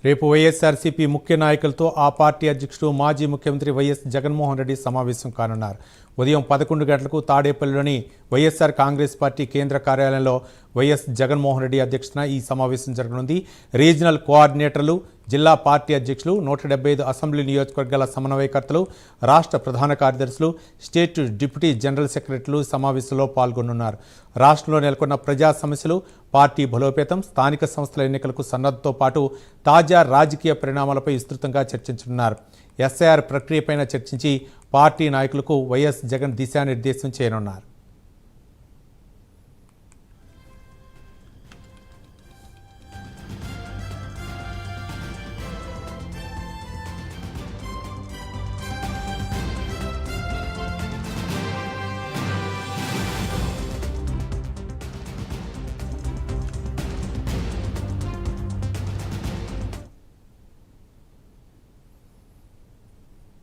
రేపు వైఎస్ఆర్సీపీ ముఖ్య నాయకులతో ఆ పార్టీ అధ్యక్షుడు మాజీ ముఖ్యమంత్రి వైఎస్ జగన్మోహన్ రెడ్డి సమావేశం కానున్నారు. ఉదయం 11 గంటలకు తాడేపల్లిలోని వైఎస్ఆర్ కాంగ్రెస్ పార్టీ కేంద్ర కార్యాలయంలో వైఎస్ జగన్మోహన్ రెడ్డి అధ్యక్షతన ఈ సమావేశం జరగనుంది. రీజనల్ కోఆర్డినేటర్లు, జిల్లా పార్టీ అధ్యక్షులు, 175 అసెంబ్లీ నియోజకవర్గాల సమన్వయకర్తలు, రాష్ట్ర ప్రధాన కార్యదర్శులు, స్టేట్ డిప్యూటీ జనరల్ సెక్రటరీలు సమావేశంలో పాల్గొనున్నారు. రాష్ట్రంలో నెలకొన్న ప్రజా సమస్యలు, పార్టీ బలోపేతం, స్థానిక సంస్థల ఎన్నికలకు సన్నద్ధతో పాటు తాజా రాజకీయ పరిణామాలపై విస్తృతంగా చర్చించనున్నారు. ఎస్ఐఆర్ ప్రక్రియపైన చర్చించి పార్టీ నాయకులకు వైఎస్ జగన్ దిశానిర్దేశం చేయనున్నారు.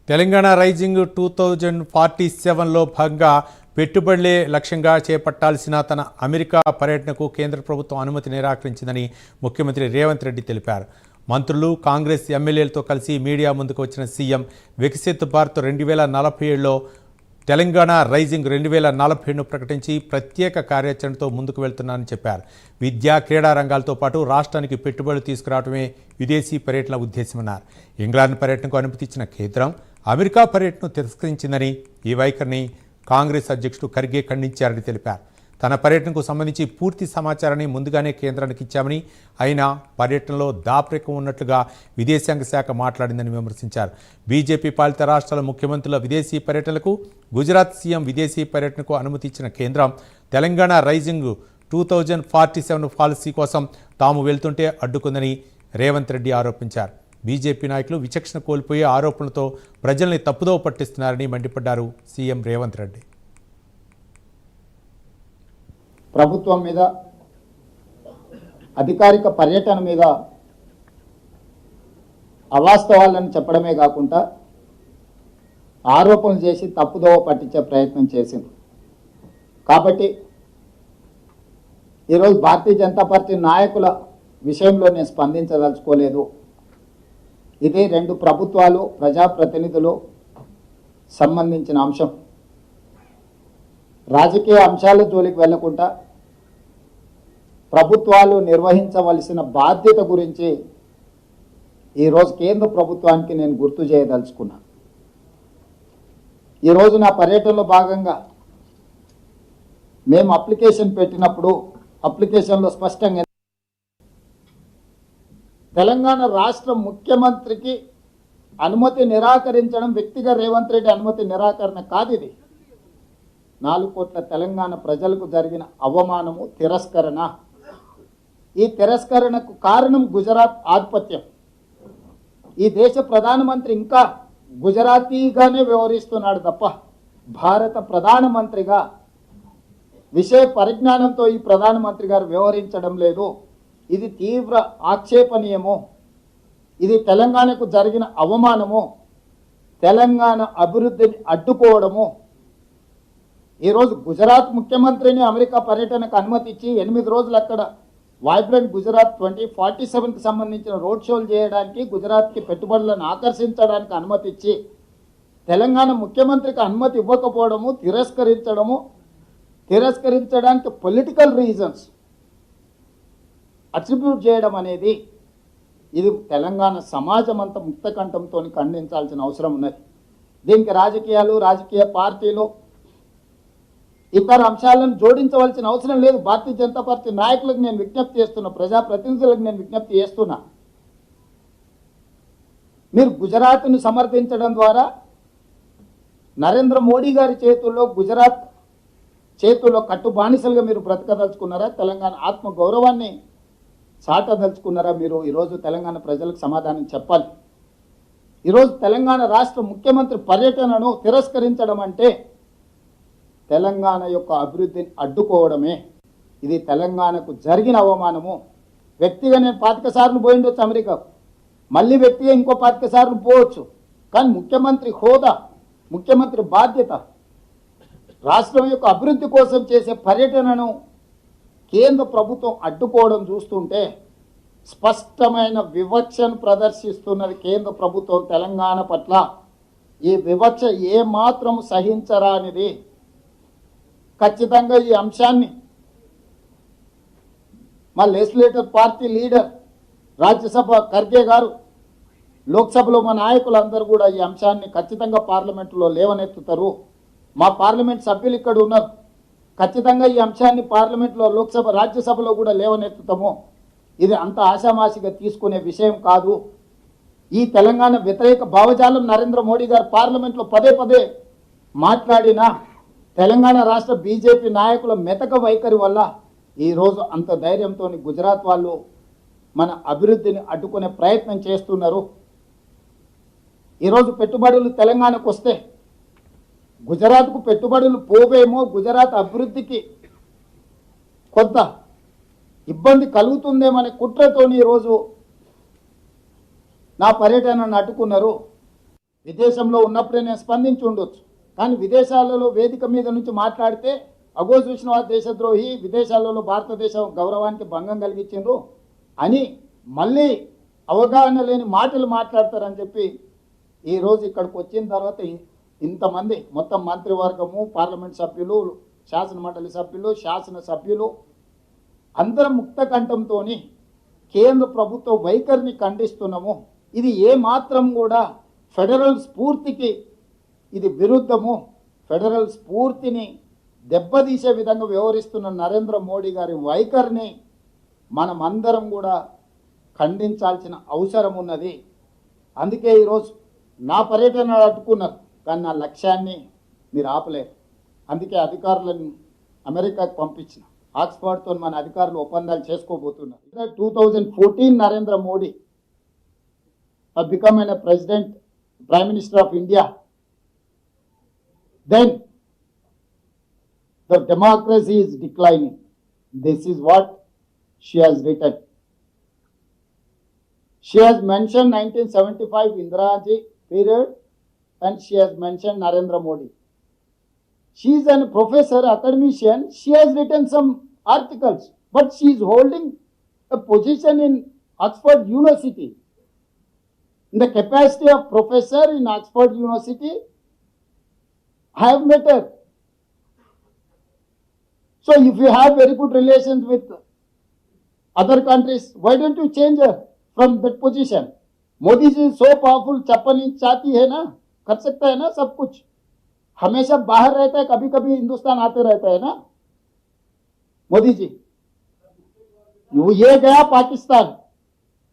తెలంగాణ రైజింగ్ 2047లో భాగంగా పెట్టుబడులే లక్ష్యంగా చేపట్టాల్సిన తన అమెరికా పర్యటనకు కేంద్ర ప్రభుత్వం అనుమతి నిరాకరించిందని ముఖ్యమంత్రి రేవంత్ రెడ్డి తెలిపారు. మంత్రులు, కాంగ్రెస్ ఎమ్మెల్యేలతో కలిసి మీడియా ముందుకు వచ్చిన సీఎం వికసిత్ భారత్ 2047లో తెలంగాణ రైజింగ్ 2047ను ప్రకటించి ప్రత్యేక కార్యాచరణతో ముందుకు వెళ్తున్నానని చెప్పారు. విద్యా, క్రీడా రంగాలతో పాటు రాష్ట్రానికి పెట్టుబడులు తీసుకురావడమే విదేశీ పర్యటన ఉద్దేశమన్నారు. ఇంగ్లాండ్ పర్యటనకు అనుమతి ఇచ్చిన కేంద్రం అమెరికా పర్యటనను తిరస్కరించిందని, ఈ వైఖరిని కాంగ్రెస్ అధ్యక్షుడు ఖర్గే ఖండించారని తెలిపారు. తన పర్యటనకు సంబంధించి పూర్తి సమాచారాన్ని ముందుగానే కేంద్రానికి ఇచ్చామని, అయినా పర్యటనలో దాపరికం ఉన్నట్లుగా విదేశాంగ శాఖ మాట్లాడిందని విమర్శించారు. బీజేపీ పాలిత రాష్ట్రాల ముఖ్యమంత్రుల విదేశీ పర్యటనలకు, గుజరాత్ సీఎం విదేశీ పర్యటనకు అనుమతి ఇచ్చిన కేంద్రం తెలంగాణ రైజింగ్ 2047 పాలసీ కోసం తాము వెళ్తుంటే అడ్డుకుందని రేవంత్ రెడ్డి ఆరోపించారు. బీజేపీ నాయకులు విచక్షణ కోల్పోయే ఆరోపణలతో ప్రజల్ని తప్పుదోవ పట్టిస్తున్నారని మండిపడ్డారు సీఎం రేవంత్ రెడ్డి. ప్రభుత్వం మీద, అధికారిక పర్యటన మీద అవాస్తవాలను చెప్పడమే కాకుండా ఆరోపణలు చేసి తప్పుదోవ పట్టించే ప్రయత్నం చేసింది. కాబట్టి ఈరోజు భారతీయ జనతా పార్టీ నాయకుల విషయంలో నేను స్పందించదలుచుకోలేదు. ఇది రెండు ప్రభుత్వాలు, ప్రజాప్రతినిధులు సంబంధించిన అంశం. రాజకీయ అంశాల జోలికి వెళ్లకుండా ప్రభుత్వాలు నిర్వహించవలసిన బాధ్యత గురించి ఈరోజు కేంద్ర ప్రభుత్వానికి నేను గుర్తు చేయదలుచుకున్నా. ఈరోజు నా పర్యటనలో భాగంగా మేము అప్లికేషన్ పెట్టినప్పుడు అప్లికేషన్లో స్పష్టంగా తెలంగాణ రాష్ట్ర ముఖ్యమంత్రికి అనుమతి నిరాకరించడం వ్యక్తిగా రేవంత్ రెడ్డి అనుమతి నిరాకరణ కాదు. ఇది 4 కోట్ల తెలంగాణ ప్రజలకు జరిగిన అవమానము, తిరస్కరణ. ఈ తిరస్కరణకు కారణం గుజరాత్ ఆధిపత్యం. ఈ దేశ ప్రధానమంత్రి ఇంకా గుజరాతీగానే వ్యవహరిస్తున్నాడు తప్ప భారత ప్రధానమంత్రిగా విషయ పరిజ్ఞానంతో ఈ ప్రధానమంత్రి గారు వ్యవహరించడం లేదు. ఇది తీవ్ర ఆక్షేపణీయము. ఇది తెలంగాణకు జరిగిన అవమానము, తెలంగాణ అభివృద్ధిని అడ్డుకోవడము. ఈరోజు గుజరాత్ ముఖ్యమంత్రిని అమెరికా పర్యటనకు అనుమతి ఇచ్చి 8 రోజులు అక్కడ వైబ్రెంట్ గుజరాత్ 2047కి సంబంధించిన రోడ్ షోలు చేయడానికి, గుజరాత్కి పెట్టుబడులను ఆకర్షించడానికి అనుమతి ఇచ్చి తెలంగాణ ముఖ్యమంత్రికి అనుమతి ఇవ్వకపోవడము, తిరస్కరించడానికి పొలిటికల్ రీజన్స్ అట్రిబ్యూట్ చేయడం అనేది ఇది తెలంగాణ సమాజం అంతా ముక్తకంఠంతో ఖండించాల్సిన అవసరం ఉన్నది. దీనికి రాజకీయాలు, రాజకీయ పార్టీలు, ఇతర అంశాలను జోడించవలసిన అవసరం లేదు. భారతీయ జనతా పార్టీ నాయకులకు నేను విజ్ఞప్తి చేస్తున్నా, ప్రజాప్రతినిధులకు నేను విజ్ఞప్తి చేస్తున్నా, మీరు గుజరాత్ను సమర్థించడం ద్వారా నరేంద్ర మోడీ గారి చేతుల్లో, గుజరాత్ చేతుల్లో కట్టు బానిసలుగా మీరు బ్రతకదలుచుకున్నారా? తెలంగాణ ఆత్మ గౌరవాన్ని చాటదలుచుకున్నారా? మీరు ఈరోజు తెలంగాణ ప్రజలకు సమాధానం చెప్పాలి. ఈరోజు తెలంగాణ రాష్ట్ర ముఖ్యమంత్రి పర్యటనను తిరస్కరించడం అంటే తెలంగాణ యొక్క అభివృద్ధిని అడ్డుకోవడమే. ఇది తెలంగాణకు జరిగిన అవమానము. వ్యక్తిగా నేను 25 సార్లు పోయిండొచ్చు అమెరికాకు, మళ్ళీ వ్యక్తిగా ఇంకో 25 సార్లు పోవచ్చు. కానీ ముఖ్యమంత్రి హోదా, ముఖ్యమంత్రి బాధ్యత, రాష్ట్రం యొక్క అభివృద్ధి కోసం చేసే పర్యటనను కేంద్ర ప్రభుత్వం అడ్డుకోవడం చూస్తుంటే స్పష్టమైన వివక్షను ప్రదర్శిస్తున్నది కేంద్ర ప్రభుత్వం తెలంగాణ పట్ల. ఈ వివక్ష ఏమాత్రం సహించరానిది. ఖచ్చితంగా ఈ అంశాన్ని మా legislative party leader Rajya Sabha Kharge గారు, లోక్సభలో మా నాయకులందరూ కూడా ఈ అంశాన్ని ఖచ్చితంగా పార్లమెంటులో లేవనెత్తుతారు. మా పార్లమెంట్ సభ్యులు ఇక్కడ ఉన్నారు, ఖచ్చితంగా ఈ అంశాన్ని పార్లమెంట్లో, లోక్సభ, రాజ్యసభలో కూడా లేవనెత్తుతాము. ఇది అంత ఆషామాషిగా తీసుకునే విషయం కాదు. ఈ తెలంగాణ వ్యతిరేక భావజాలం నరేంద్ర మోడీ గారు పార్లమెంట్లో పదే పదే మాట్లాడినా తెలంగాణ రాష్ట్ర బీజేపీ నాయకుల మెతక వైఖరి వల్ల ఈరోజు అంత ధైర్యంతో గుజరాత్ వాళ్ళు మన అభివృద్ధిని అడ్డుకునే ప్రయత్నం చేస్తున్నారు. ఈరోజు పెట్టుబడులు తెలంగాణకు వస్తే గుజరాత్కు పెట్టుబడులు పోవేమో, గుజరాత్ అభివృద్ధికి కొంత ఇబ్బంది కలుగుతుందేమనే కుట్రతోని ఈరోజు నా పర్యటనను అడ్డుకున్నారు. విదేశంలో ఉన్నప్పుడే నేను స్పందించి ఉండొచ్చు, కానీ విదేశాలలో వేదిక మీద నుంచి మాట్లాడితే అగో చూసిన దేశద్రోహి, విదేశాలలో భారతదేశం గౌరవానికి భంగం కలిగించిండ్రు అని మళ్ళీ అవగాహన లేని మాటలు మాట్లాడతారని చెప్పి ఈరోజు ఇక్కడికి వచ్చిన తర్వాత ఇంతమంది మొత్తం మంత్రివర్గము, పార్లమెంట్ సభ్యులు, శాసనమండలి సభ్యులు, శాసనసభ్యులు అందరం ముక్త కంఠంతో కేంద్ర ప్రభుత్వ వైఖరిని ఖండిస్తున్నాము. ఇది ఏమాత్రం కూడా ఫెడరల్ స్ఫూర్తికి ఇది విరుద్ధము. ఫెడరల్ స్ఫూర్తిని దెబ్బతీసే విధంగా వ్యవహరిస్తున్న నరేంద్ర మోడీ గారి వైఖరిని మనం అందరం కూడా ఖండించాల్సిన అవసరం ఉన్నది. అందుకే ఈరోజు నా పర్యటన అడ్డుకున్నారు, కానీ నా లక్ష్యాన్ని మీరు ఆపలేరు. అందుకే అధికారులను అమెరికాకు పంపించిన, ఆక్స్ఫర్డ్తో మన అధికారులు ఒప్పందాలు చేసుకోబోతున్నారు. 2014 Narendra Modi become a president, Prime Minister of India. Then the democracy is declining. This is what she has written. She has mentioned 1975 Indira Ji period, and she has mentioned Narendra Modi. She is a professor, academician. She has written some articles, but she is holding a position in Oxford University. In the capacity of professor in Oxford University, I have met her. So if you have very good relations with other countries, why don't you change her from that position? Modi ji is so powerful, chappal inch चाहती है ना, कर सकता है ना सब कुछ. हमेशा बाहर रहता है, कभी कभी हिंदुस्तान आते रहता है ना मोदी जी. ये गया पाकिस्तान,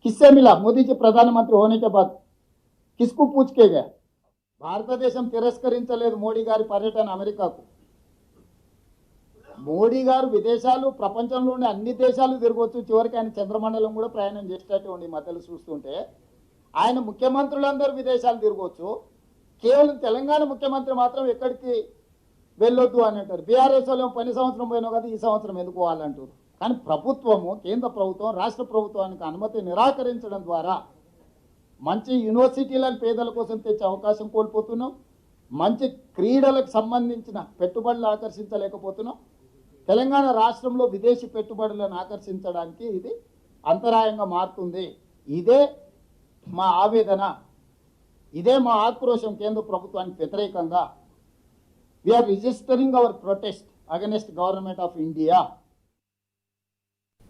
किससे मिला? मोदी जी प्रधानमंत्री होने के बाद किसको पूछ के गया? భారతదేశం తిరస్కరించలేదు మోడీ గారి పర్యటన అమెరికాకు. మోడీ గారు విదేశాలు, ప్రపంచంలోని అన్ని దేశాలు తిరగవచ్చు, చివరికి ఆయన చంద్రమండలం కూడా ప్రయాణం చేసేటటువంటి మధ్యలో చూస్తుంటే ఆయన ముఖ్యమంత్రులందరూ విదేశాలు తిరగవచ్చు, కేవలం తెలంగాణ ముఖ్యమంత్రి మాత్రం ఎక్కడికి వెళ్ళొద్దు అని అంటారు. బీఆర్ఎస్ వాళ్ళు పని సంవత్సరం పోయినా కదా, ఈ సంవత్సరం ఎందుకు పోవాలంటారు. కానీ ప్రభుత్వము, కేంద్ర ప్రభుత్వం రాష్ట్ర ప్రభుత్వానికి అనుమతి నిరాకరించడం ద్వారా మంచి యూనివర్సిటీలను పేదల కోసం తెచ్చే అవకాశం కోల్పోతున్నాం, మంచి క్రీడలకు సంబంధించిన పెట్టుబడులు ఆకర్షించలేకపోతున్నాం. తెలంగాణ రాష్ట్రంలో విదేశీ పెట్టుబడులను ఆకర్షించడానికి ఇది అంతరాయంగా మారుతుంది. ఇదే మా ఆవేదన, ఇదే మా ఆక్రోశం కేంద్ర ప్రభుత్వానికి వ్యతిరేకంగా. We're registering our protest against government of India.